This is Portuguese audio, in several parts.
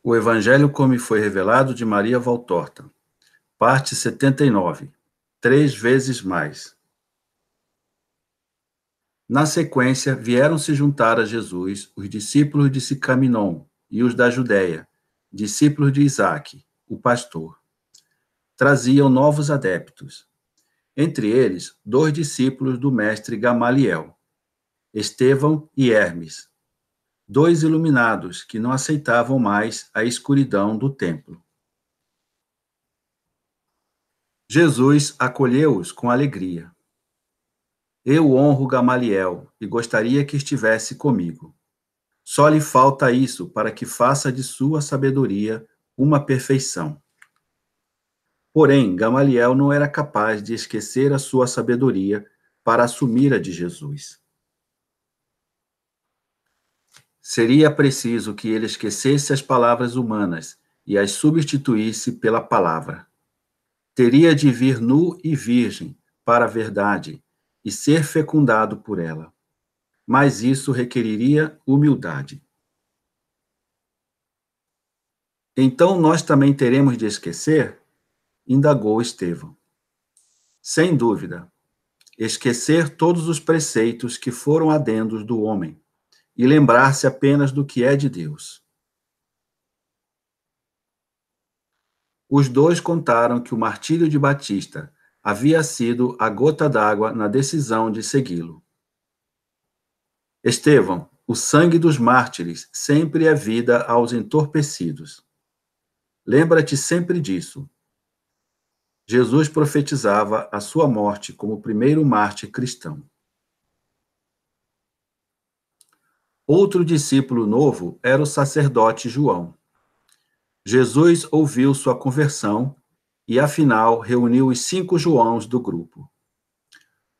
O Evangelho como me foi revelado de Maria Valtorta. Parte 79. 3 vezes mais. Na sequência, vieram se juntar a Jesus os discípulos de Sicaminon e os da Judéia, discípulos de Isaque, o pastor. Traziam novos adeptos. Entre eles, 2 discípulos do mestre Gamaliel, Estevão e Hermes, 2 iluminados que não aceitavam mais a escuridão do templo. Jesus acolheu-os com alegria. Eu honro Gamaliel e gostaria que estivesse comigo. Só lhe falta isso para que faça de sua sabedoria uma perfeição. Porém, Gamaliel não era capaz de esquecer a sua sabedoria para assumir a de Jesus. Seria preciso que ele esquecesse as palavras humanas e as substituísse pela palavra. Teria de vir nu e virgem para a verdade e ser fecundado por ela. Mas isso requeriria humildade. Então nós também teremos de esquecer? Indagou Estevão. Sem dúvida. Esquecer todos os preceitos que foram adendos do homem e lembrar-se apenas do que é de Deus. Os 2 contaram que o martírio de Batista havia sido a gota d'água na decisão de segui-lo. Estevão, o sangue dos mártires sempre é vida aos entorpecidos. Lembra-te sempre disso. Jesus profetizava a sua morte como o primeiro mártir cristão. Outro discípulo novo era o sacerdote João. Jesus ouviu sua conversão e, afinal, reuniu os 5 Joãos do grupo.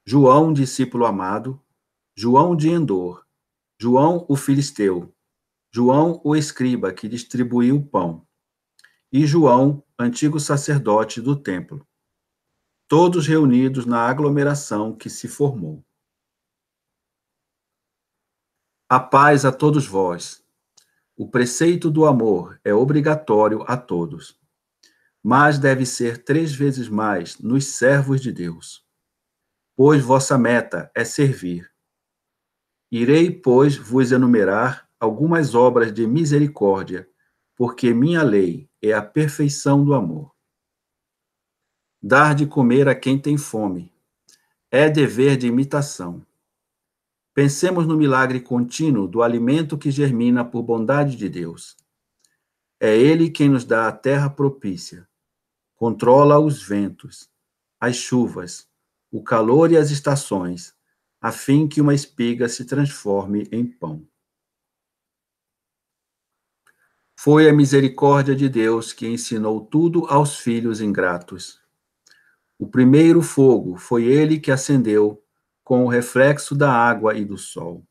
João, discípulo amado, João de Endor, João o filisteu, João o escriba que distribuiu o pão, e João, antigo sacerdote do templo, todos reunidos na aglomeração que se formou. A paz a todos vós. O preceito do amor é obrigatório a todos, mas deve ser 3 vezes mais nos servos de Deus, pois vossa meta é servir. Irei, pois, vos enumerar algumas obras de misericórdia, porque minha lei é a perfeição do amor. Dar de comer a quem tem fome é dever de imitação. Pensemos no milagre contínuo do alimento que germina por bondade de Deus. É Ele quem nos dá a terra propícia, controla os ventos, as chuvas, o calor e as estações, a fim que uma espiga se transforme em pão. Foi a misericórdia de Deus que ensinou tudo aos filhos ingratos. O primeiro fogo foi ele que acendeu com o reflexo da água e do sol.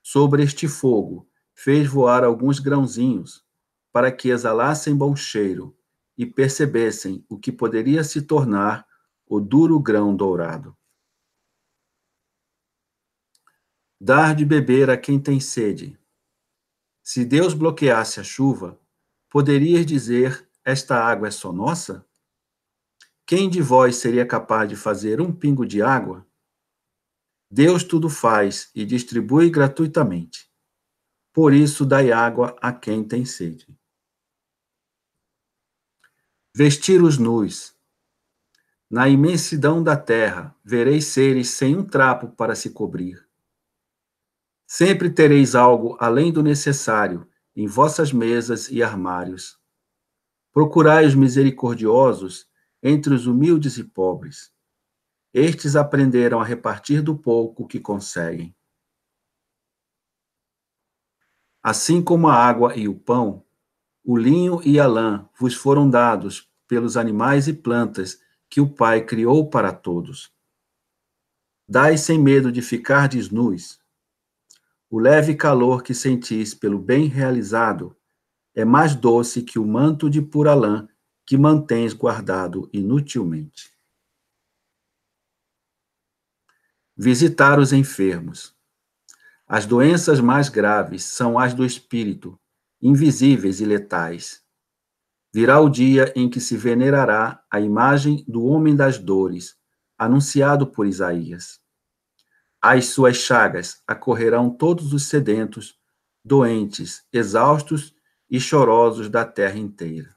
Sobre este fogo fez voar alguns grãozinhos, para que exalassem bom cheiro e percebessem o que poderia se tornar o duro grão dourado. Dar de beber a quem tem sede. Se Deus bloqueasse a chuva, poderias dizer: esta água é só nossa? Quem de vós seria capaz de fazer um pingo de água? Deus tudo faz e distribui gratuitamente. Por isso, dai água a quem tem sede. Vestir os nus. Na imensidão da terra, vereis seres sem um trapo para se cobrir. Sempre tereis algo além do necessário em vossas mesas e armários. Procurai os misericordiosos entre os humildes e pobres. Estes aprenderam a repartir do pouco que conseguem. Assim como a água e o pão, o linho e a lã vos foram dados pelos animais e plantas que o Pai criou para todos. Dai sem medo de ficardes nus. O leve calor que sentis pelo bem realizado é mais doce que o manto de pura lã que mantens guardado inutilmente. Visitar os enfermos. As doenças mais graves são as do espírito, invisíveis e letais. Virá o dia em que se venerará a imagem do homem das dores, anunciado por Isaías. Às suas chagas acorrerão todos os sedentos, doentes, exaustos e chorosos da terra inteira.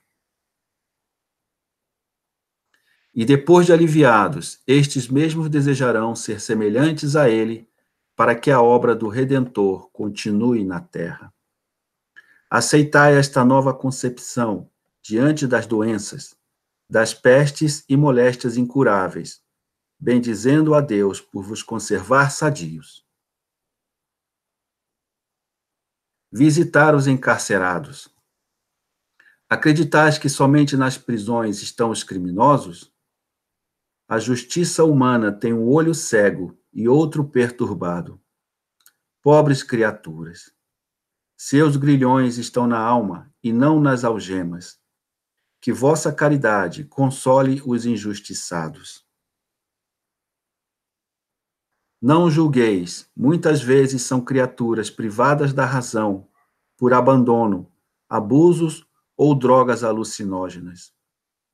E depois de aliviados, estes mesmos desejarão ser semelhantes a ele, para que a obra do Redentor continue na terra. Aceitai esta nova concepção diante das doenças, das pestes e moléstias incuráveis, bendizendo a Deus por vos conservar sadios. Visitar os encarcerados. Acreditais que somente nas prisões estão os criminosos? A justiça humana tem um olho cego e outro perturbado. Pobres criaturas! Seus grilhões estão na alma e não nas algemas. Que vossa caridade console os injustiçados. Não julgueis, muitas vezes são criaturas privadas da razão, por abandono, abusos ou drogas alucinógenas.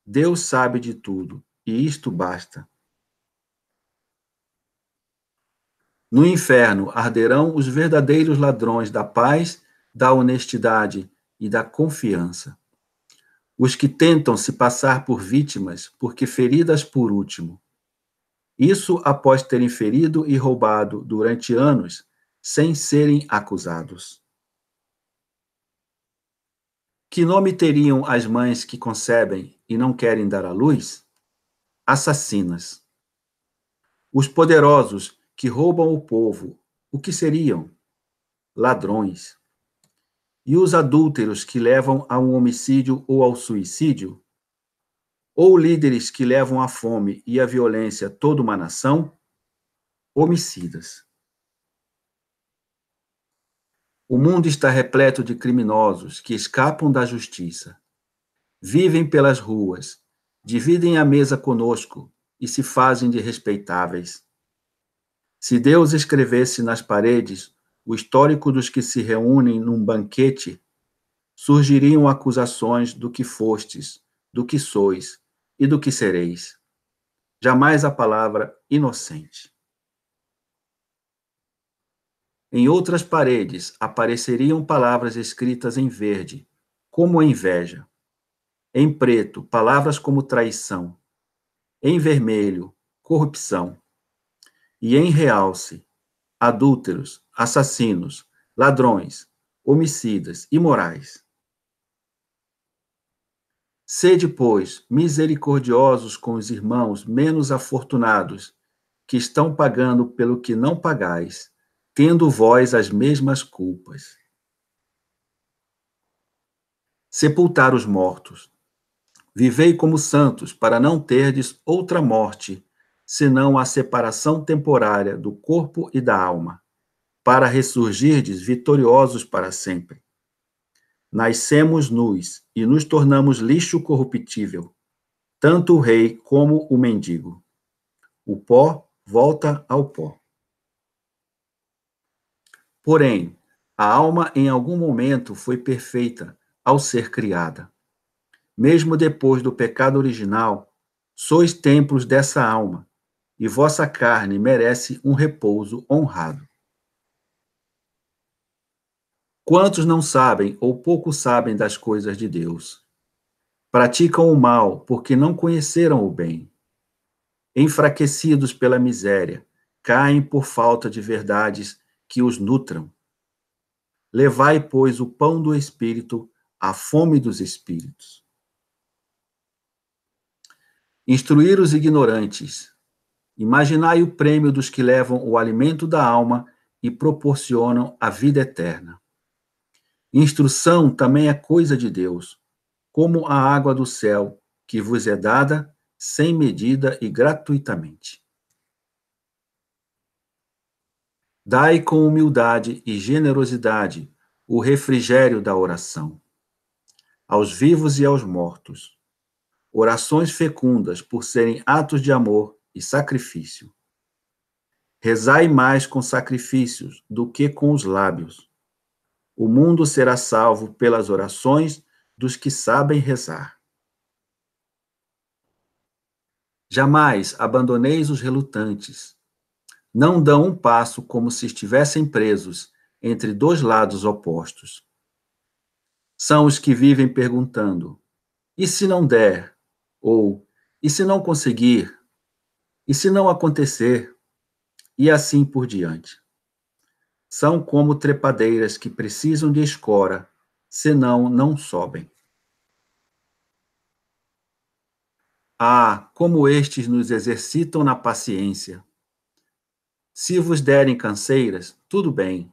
Deus sabe de tudo, e isto basta. No inferno arderão os verdadeiros ladrões da paz, da honestidade e da confiança. Os que tentam se passar por vítimas, porque feridas por último. Isso após terem ferido e roubado durante anos, sem serem acusados. Que nome teriam as mães que concebem e não querem dar à luz? Assassinas. Os poderosos que roubam o povo, o que seriam? Ladrões. E os adúlteros que levam a um homicídio ou ao suicídio? Ou líderes que levam à fome e à violência toda uma nação? Homicidas. O mundo está repleto de criminosos que escapam da justiça. Vivem pelas ruas, dividem a mesa conosco e se fazem de respeitáveis. Se Deus escrevesse nas paredes o histórico dos que se reúnem num banquete, surgiriam acusações do que fostes, do que sois e do que sereis. Jamais a palavra inocente. Em outras paredes apareceriam palavras escritas em verde, como inveja. Em preto, palavras como traição. Em vermelho, corrupção. E em realce, adúlteros, assassinos, ladrões, homicidas, imorais. Sede, pois, misericordiosos com os irmãos menos afortunados, que estão pagando pelo que não pagais, tendo vós as mesmas culpas. Sepultar os mortos. Vivei como santos, para não terdes outra morte, senão a separação temporária do corpo e da alma, para ressurgirdes vitoriosos para sempre. Nascemos nus e nos tornamos lixo corruptível, tanto o rei como o mendigo. O pó volta ao pó. Porém, a alma em algum momento foi perfeita ao ser criada. Mesmo depois do pecado original, sois templos dessa alma, e vossa carne merece um repouso honrado. Quantos não sabem ou pouco sabem das coisas de Deus? Praticam o mal porque não conheceram o bem. Enfraquecidos pela miséria, caem por falta de verdades que os nutram. Levai, pois, o pão do Espírito, a fome dos espíritos. Instruir os ignorantes. Imaginai o prêmio dos que levam o alimento da alma e proporcionam a vida eterna. Instrução também é coisa de Deus, como a água do céu, que vos é dada sem medida e gratuitamente. Dai com humildade e generosidade o refrigério da oração. Aos vivos e aos mortos. Orações fecundas por serem atos de amor e sacrifício. Rezai mais com sacrifícios do que com os lábios. O mundo será salvo pelas orações dos que sabem rezar. Jamais abandoneis os relutantes. Não dão um passo como se estivessem presos entre dois lados opostos. São os que vivem perguntando: e se não der? Ou e se não conseguir? E se não acontecer? E assim por diante. São como trepadeiras que precisam de escora, senão não sobem. Ah, como estes nos exercitam na paciência! Se vos derem canseiras, tudo bem.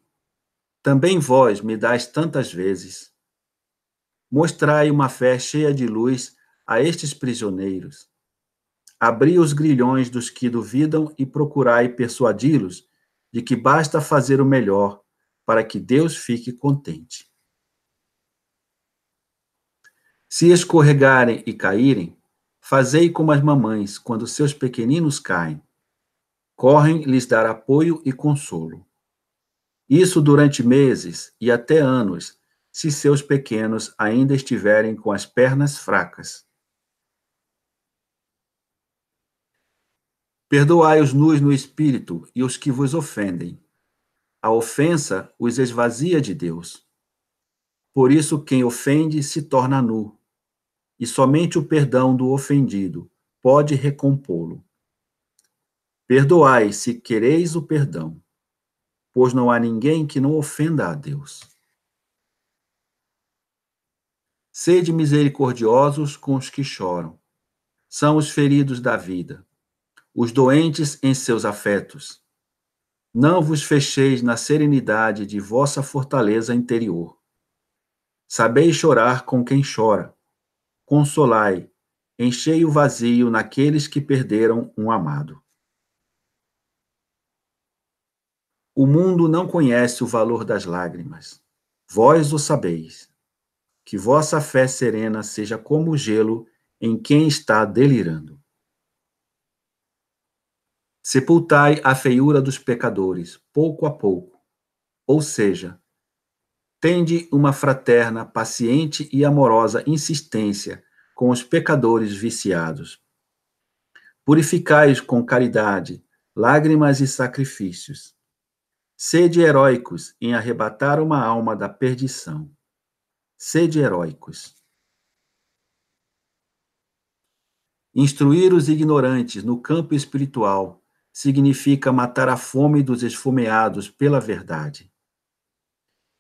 Também vós me dais tantas vezes. Mostrai uma fé cheia de luz a estes prisioneiros. Abri os grilhões dos que duvidam e procurai persuadi-los de que basta fazer o melhor para que Deus fique contente. Se escorregarem e caírem, fazei como as mamães quando seus pequeninos caem. Correm lhes dar apoio e consolo. Isso durante meses e até anos, se seus pequenos ainda estiverem com as pernas fracas. Perdoai os nus no espírito e os que vos ofendem. A ofensa os esvazia de Deus. Por isso, quem ofende se torna nu, e somente o perdão do ofendido pode recompô-lo. Perdoai se quereis o perdão, pois não há ninguém que não ofenda a Deus. Sede misericordiosos com os que choram. São os feridos da vida, os doentes em seus afetos. Não vos fecheis na serenidade de vossa fortaleza interior. Sabeis chorar com quem chora. Consolai, enchei o vazio naqueles que perderam um amado. O mundo não conhece o valor das lágrimas. Vós o sabeis. Que vossa fé serena seja como o gelo em quem está delirando. Sepultai a feiura dos pecadores, pouco a pouco. Ou seja, tende uma fraterna, paciente e amorosa insistência com os pecadores viciados. Purificai-os com caridade, lágrimas e sacrifícios. Sede heróicos em arrebatar uma alma da perdição. Sede heróicos. Instruir os ignorantes no campo espiritual significa matar a fome dos esfomeados pela verdade.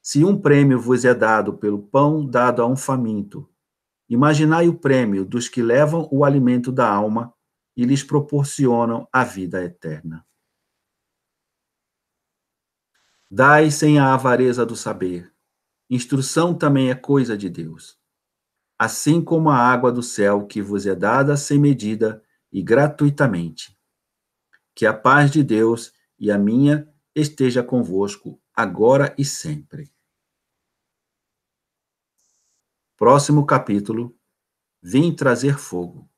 Se um prêmio vos é dado pelo pão dado a um faminto, imaginai o prêmio dos que levam o alimento da alma e lhes proporcionam a vida eterna. Dai sem a avareza do saber. Instrução também é coisa de Deus. Assim como a água do céu que vos é dada sem medida e gratuitamente. Que a paz de Deus e a minha esteja convosco, agora e sempre. Próximo capítulo. Vim trazer fogo.